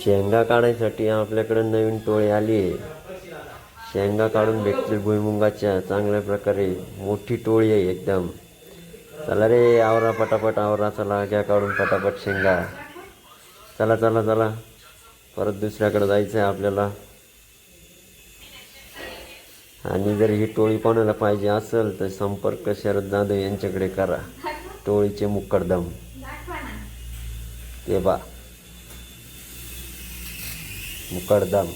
शेंगा काढायसाठी आपल्याकडे नवीन टोळी आली आहे. शेंगा काढून भेटतील भुईमुगाच्या चांगल्या प्रकारे. मोठी टोळी आहे एकदम. चला रे, आवरा पटापट आवरा. चला घ्या काढून पटापट शेंगा. चला चला चला, परत दुसऱ्याकडे जायचं आहे आपल्याला. आणि जर ही टोळी कोणाला पाहिजे असेल तर संपर्क शरद जाधव यांच्याकडे करा. टोळीचे मुक्कडदम ते बा, मुक्कडदम.